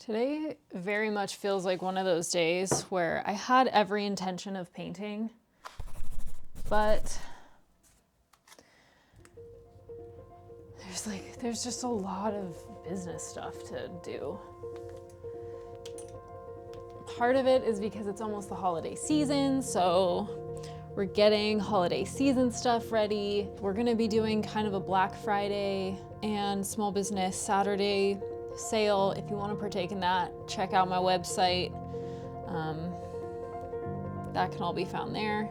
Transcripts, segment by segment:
Today very much feels like one of those days where I had every intention of painting, but there's just a lot of business stuff to do. Part of it is because it's almost the holiday season, so we're getting holiday season stuff ready. We're gonna be doing kind of a Black Friday and Small Business Saturday sale. If you want to partake in that, check out my website. That can all be found there.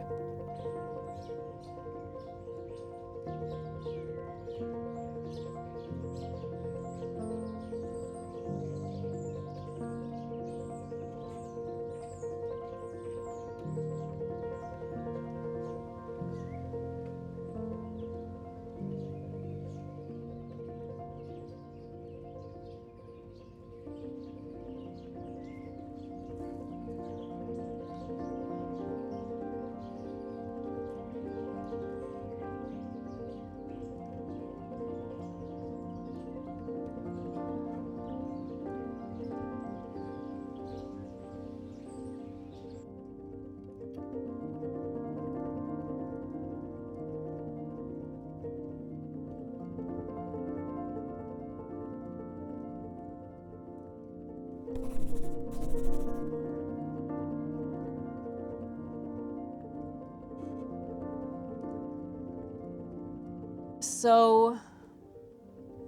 So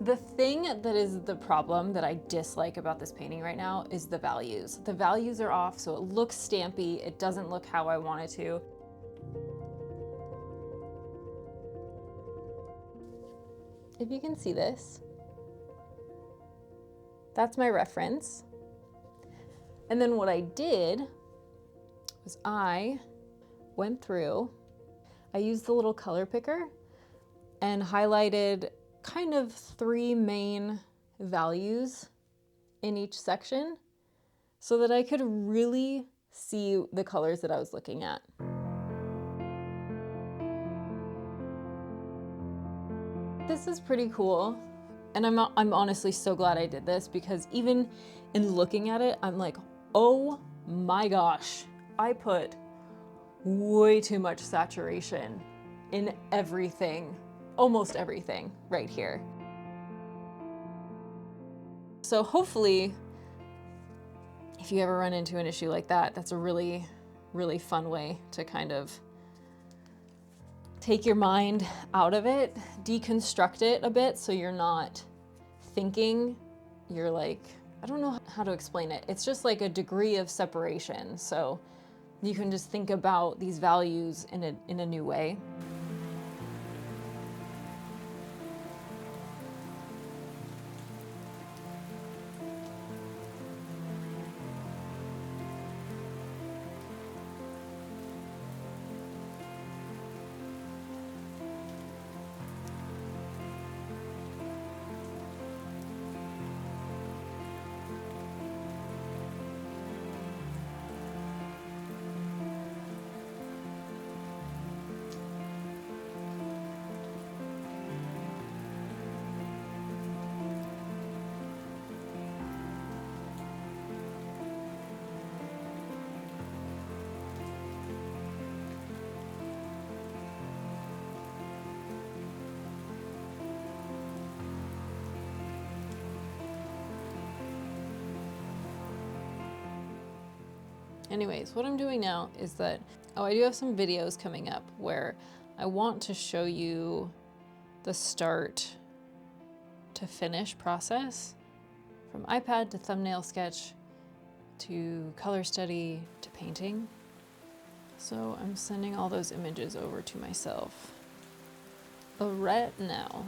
the thing that is the problem that I dislike about this painting right now is the values. The values are off, so it looks stampy. It doesn't look how I want it to. If you can see this, that's my reference. And then what I did was I went through, I used the little color picker and highlighted kind of 3 main values in each section so that I could really see the colors that I was looking at. This is pretty cool, and I'm honestly so glad I did this, because even in looking at it, I'm like, oh my gosh, I put way too much saturation in everything. Almost everything right here. So hopefully, if you ever run into an issue like that, that's a really, really fun way to kind of take your mind out of it, deconstruct it a bit so you're not thinking, you're like, I don't know how to explain it. It's just like a degree of separation. So you can just think about these values in a new way. Anyways, what I'm doing now is that, I do have some videos coming up where I want to show you the start to finish process, from iPad to thumbnail sketch to color study to painting. So I'm sending all those images over to myself right now.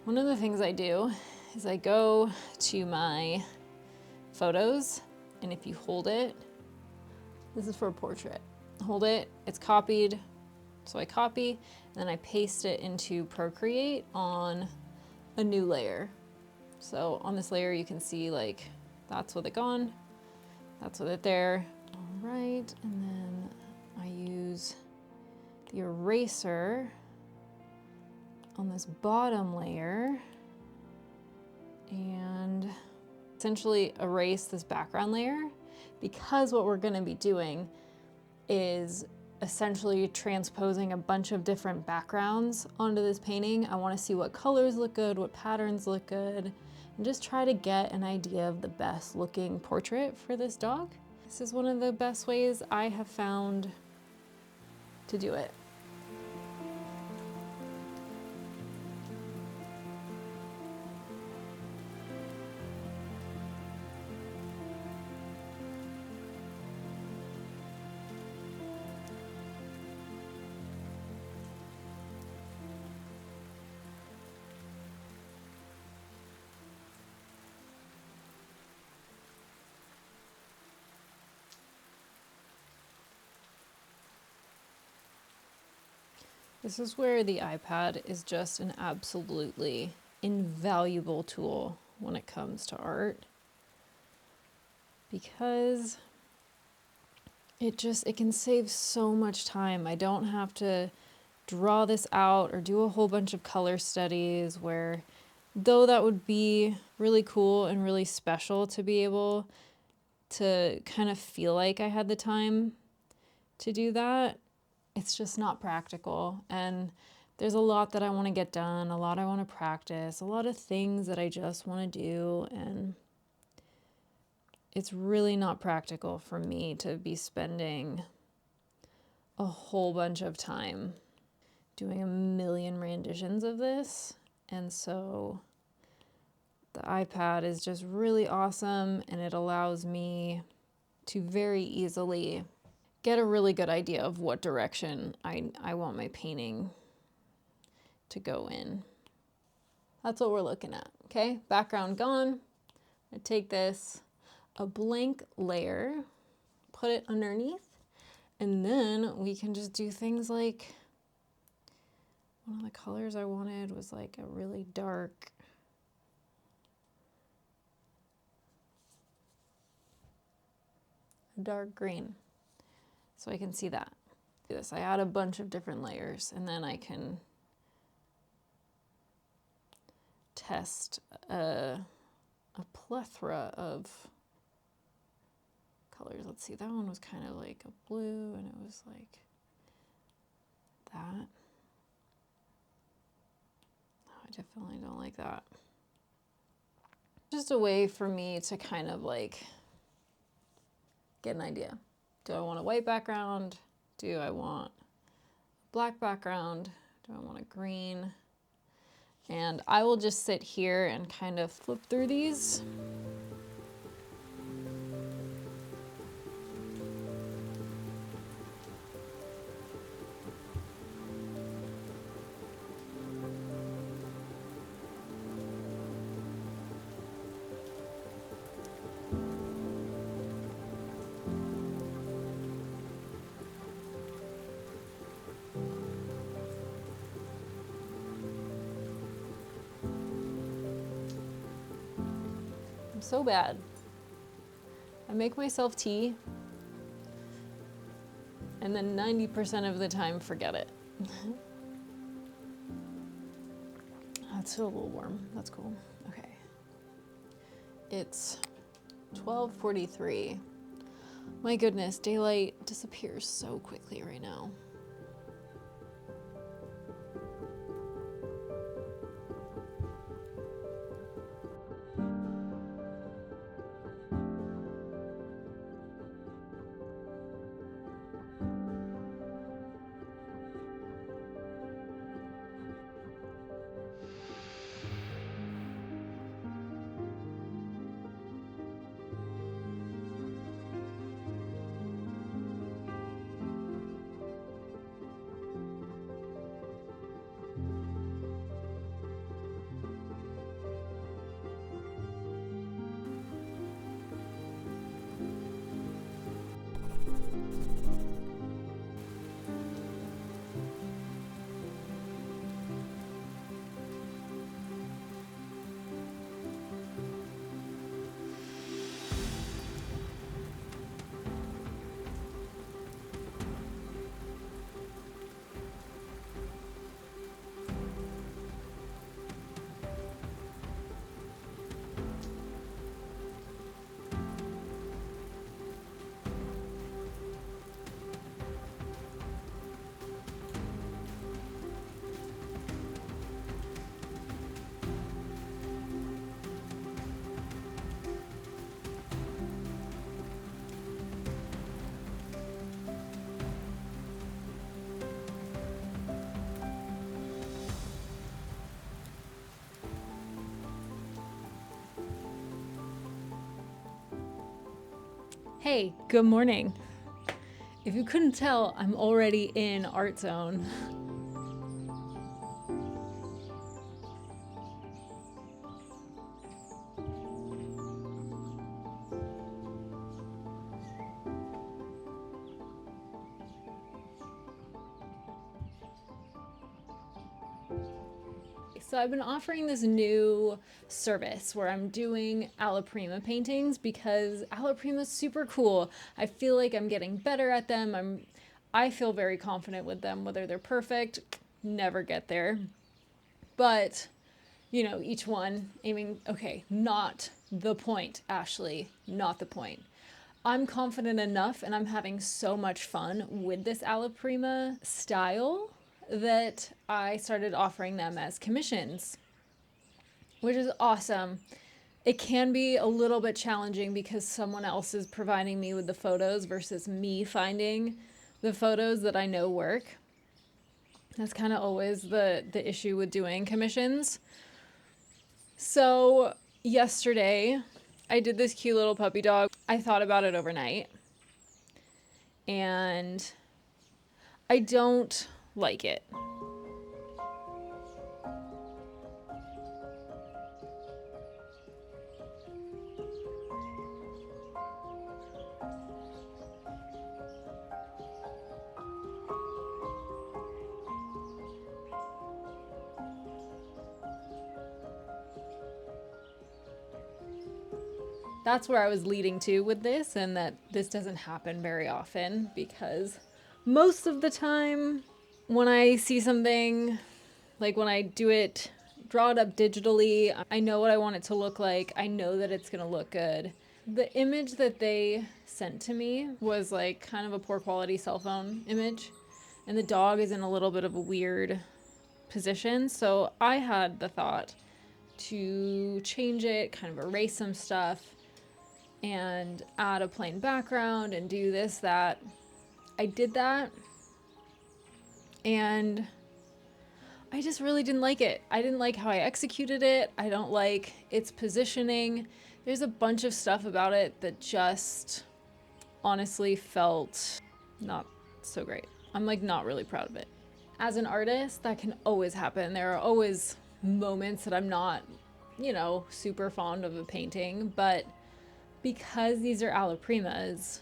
One of the things I do is I go to my photos, and if you hold it This is for a portrait. Hold it, it's copied. So I copy, and then I paste it into Procreate on a new layer. So on this layer, you can see like, that's with it gone, that's with it there. All right, and then I use the eraser on this bottom layer and essentially erase this background layer, because what we're gonna be doing is essentially transposing a bunch of different backgrounds onto this painting. I wanna see what colors look good, what patterns look good, and just try to get an idea of the best looking portrait for this dog. This is one of the best ways I have found to do it. This is where the iPad is just an absolutely invaluable tool when it comes to art, because it can save so much time. I don't have to draw this out or do a whole bunch of color studies, where though that would be really cool and really special to be able to kind of feel like I had the time to do that, it's just not practical. And there's a lot that I want to get done, a lot I want to practice, a lot of things that I just want to do, and it's really not practical for me to be spending a whole bunch of time doing a million renditions of this. And so the iPad is just really awesome, and it allows me to very easily get a really good idea of what direction I want my painting to go in. That's what we're looking at, okay? Background gone. I take this, a blank layer, put it underneath, and then we can just do things like, one of the colors I wanted was like a really dark, green. So I can see that. Do this, I add a bunch of different layers, and then I can test a plethora of colors. Let's see, that one was kind of like a blue, and it was like that. Oh, I definitely don't like that. Just a way for me to kind of like get an idea. Do I want a white background? Do I want a black background? Do I want a green? And I will just sit here and kind of flip through these. I'm so bad. I make myself tea, and then 90% of the time forget it. That's still a little warm. That's cool. Okay. It's 12:43. My goodness, daylight disappears so quickly right now. Hey, good morning. If you couldn't tell, I'm already in Art Zone. So I've been offering this new service where I'm doing alla prima paintings because alla prima is super cool. I feel like I'm getting better at them. I feel very confident with them. Whether they're perfect, never get there. But, you know, each one aiming, okay, not the point, Ashley, not the point. I'm confident enough and I'm having so much fun with this alla prima style that I started offering them as commissions, which is awesome. It can be a little bit challenging because someone else is providing me with the photos versus me finding the photos that I know work. That's kind of always the issue with doing commissions. So yesterday I did this cute little puppy dog. I thought about it overnight and I don't like it. That's where I was leading to with this, and that this doesn't happen very often because most of the time when I see something, like when I do it, draw it up digitally, I know what I want it to look like. I know that it's gonna look good. The image that they sent to me was like kind of a poor quality cell phone image, and the dog is in a little bit of a weird position. So I had the thought to change it, kind of erase some stuff, and add a plain background and do this, that. I did that and I just really didn't like it. I didn't like how I executed it. I don't like its positioning. There's a bunch of stuff about it that just honestly felt not so great. I'm like not really proud of it. As an artist, that can always happen. There are always moments that I'm not, you know, super fond of a painting, but because these are alla primas,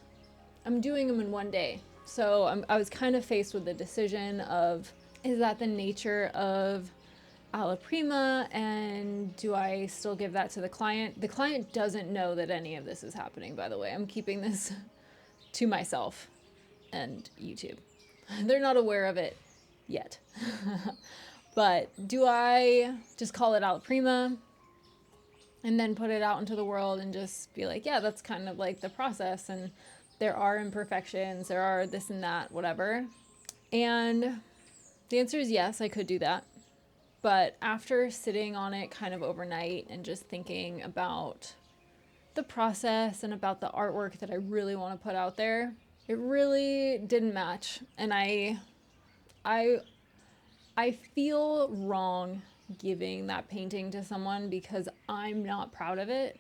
I'm doing them in one day. So I was kind of faced with the decision of, is that the nature of alla prima, and do I still give that to the client? The client doesn't know that any of this is happening, by the way. I'm keeping this to myself and YouTube. They're not aware of it yet. But do I just call it alla prima and then put it out into the world and just be like, yeah, that's kind of like the process, and there are imperfections, there are this and that, whatever? And the answer is yes, I could do that. But after sitting on it kind of overnight and just thinking about the process and about the artwork that I really want to put out there, it really didn't match. And I feel wrong giving that painting to someone because I'm not proud of it.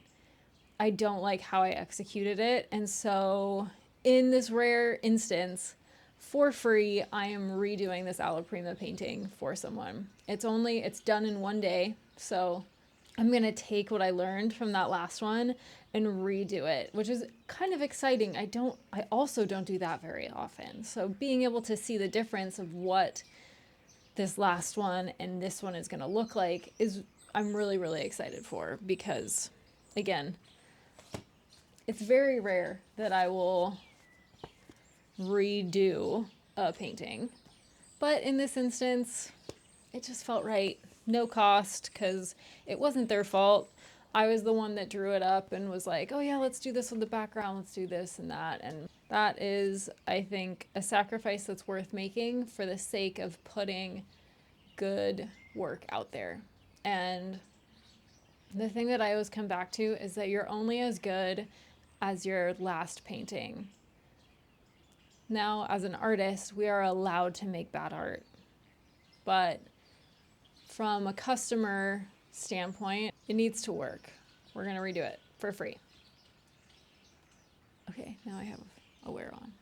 I don't like how I executed it. And so in this rare instance, for free, I am redoing this alla prima painting for someone. It's done in one day. So I'm going to take what I learned from that last one and redo it, which is kind of exciting. I also don't do that very often. So being able to see the difference of what this last one and this one is going to look like I'm really, really excited for, because again, it's very rare that I will redo a painting. But in this instance, it just felt right. No cost, because it wasn't their fault. I was the one that drew it up and was like, oh yeah, let's do this with the background, let's do this and that. And that is, I think, a sacrifice that's worth making for the sake of putting good work out there. And the thing that I always come back to is that you're only as good as your last painting. Now, as an artist, we are allowed to make bad art, but from a customer standpoint, it needs to work. We're going to redo it for free. Okay, now I have a wear on.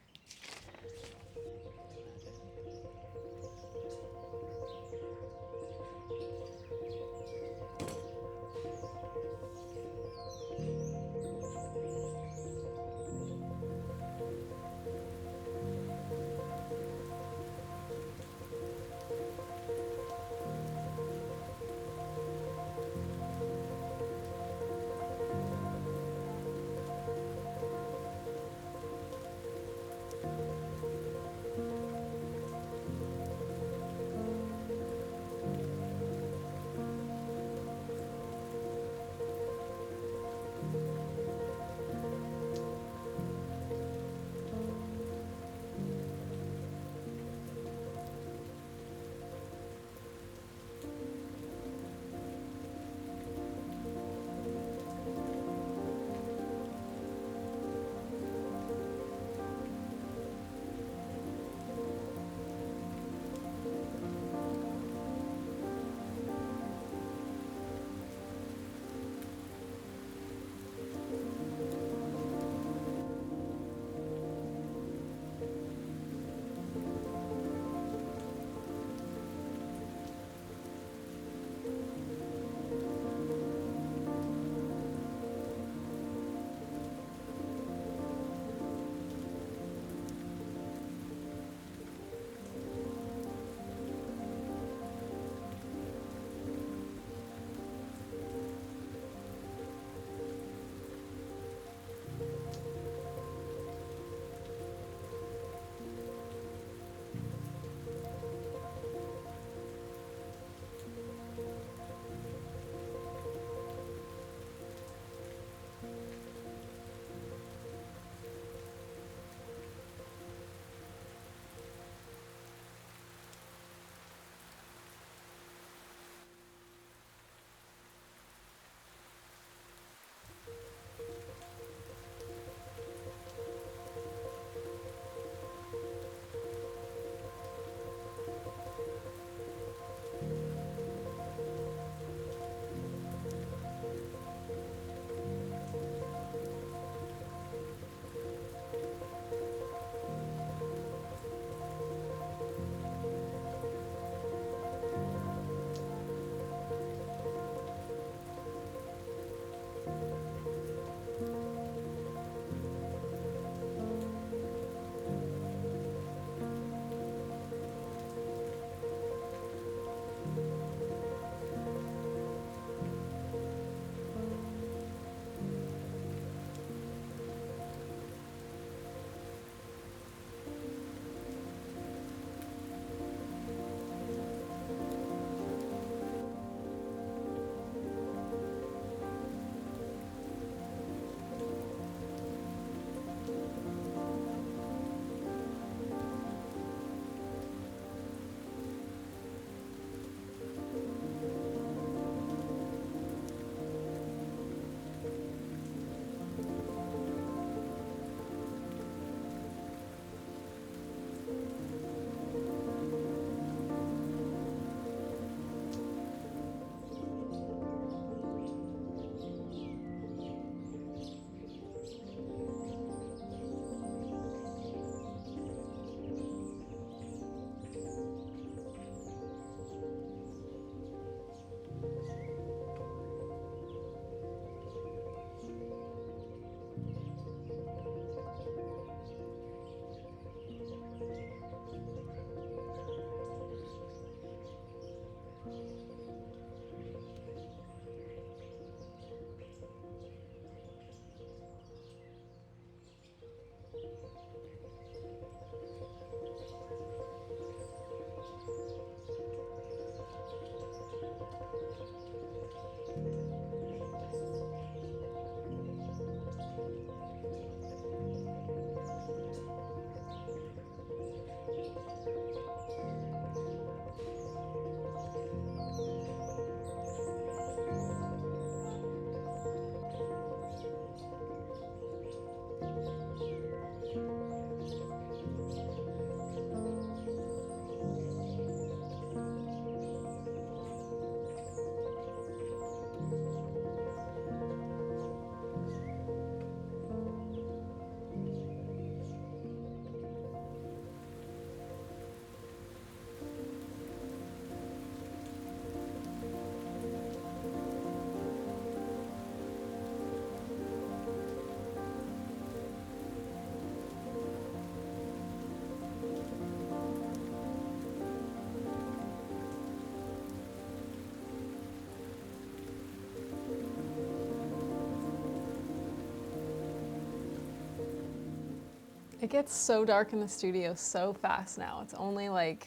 It gets so dark in the studio so fast now. It's only like,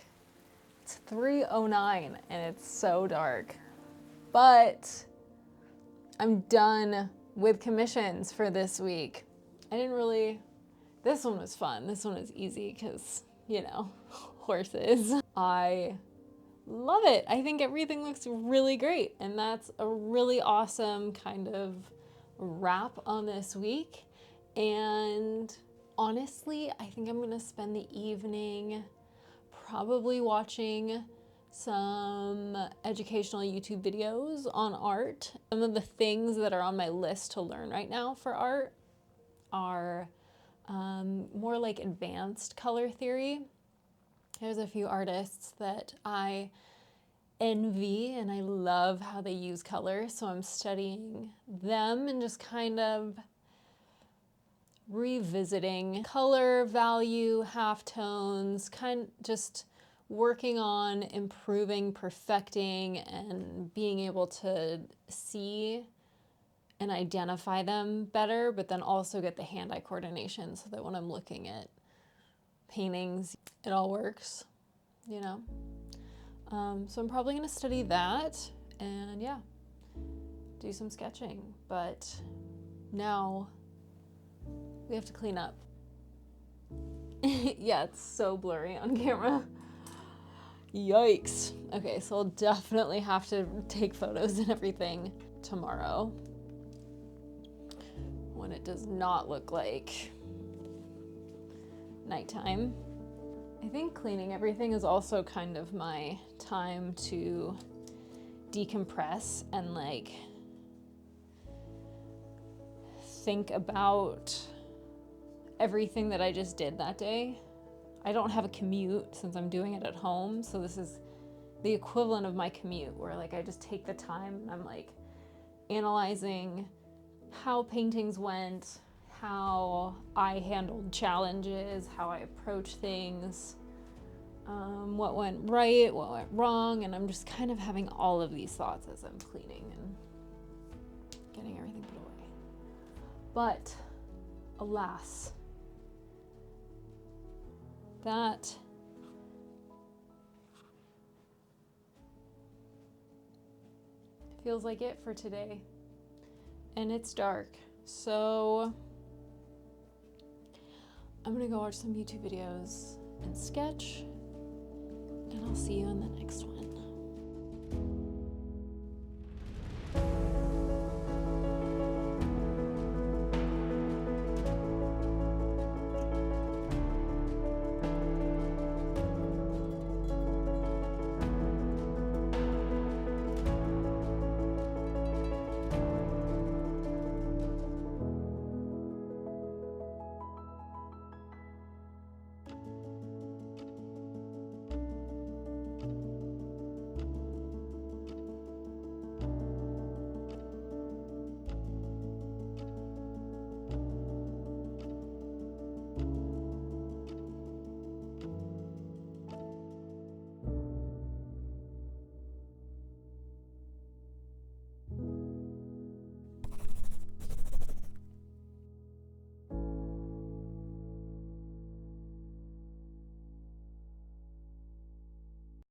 it's 3:09 and it's so dark. But I'm done with commissions for this week. This one was fun. This one was easy because, you know, horses. I love it. I think everything looks really great. And that's a really awesome kind of wrap on this week. And honestly, I think I'm gonna spend the evening probably watching some educational YouTube videos on art. Some of the things that are on my list to learn right now for art are more like advanced color theory. There's a few artists that I envy and I love how they use color, so I'm studying them and just kind of revisiting color, value, halftones, just working on improving, perfecting, and being able to see and identify them better, but then also get the hand-eye coordination so that when I'm looking at paintings, it all works, you know? So I'm probably gonna study that and yeah, do some sketching, but now we have to clean up. Yeah, it's so blurry on camera. Yikes. Okay, so I'll definitely have to take photos and everything tomorrow when it does not look like nighttime. I think cleaning everything is also kind of my time to decompress and like think about everything that I just did that day. I don't have a commute since I'm doing it at home, so this is the equivalent of my commute where like I just take the time and I'm like analyzing how paintings went, how I handled challenges, how I approach things, what went right, what went wrong, and I'm just kind of having all of these thoughts as I'm cleaning and getting everything put away. But alas, that feels like it for today. And it's dark, so I'm gonna go watch some YouTube videos and sketch, and I'll see you in the next one.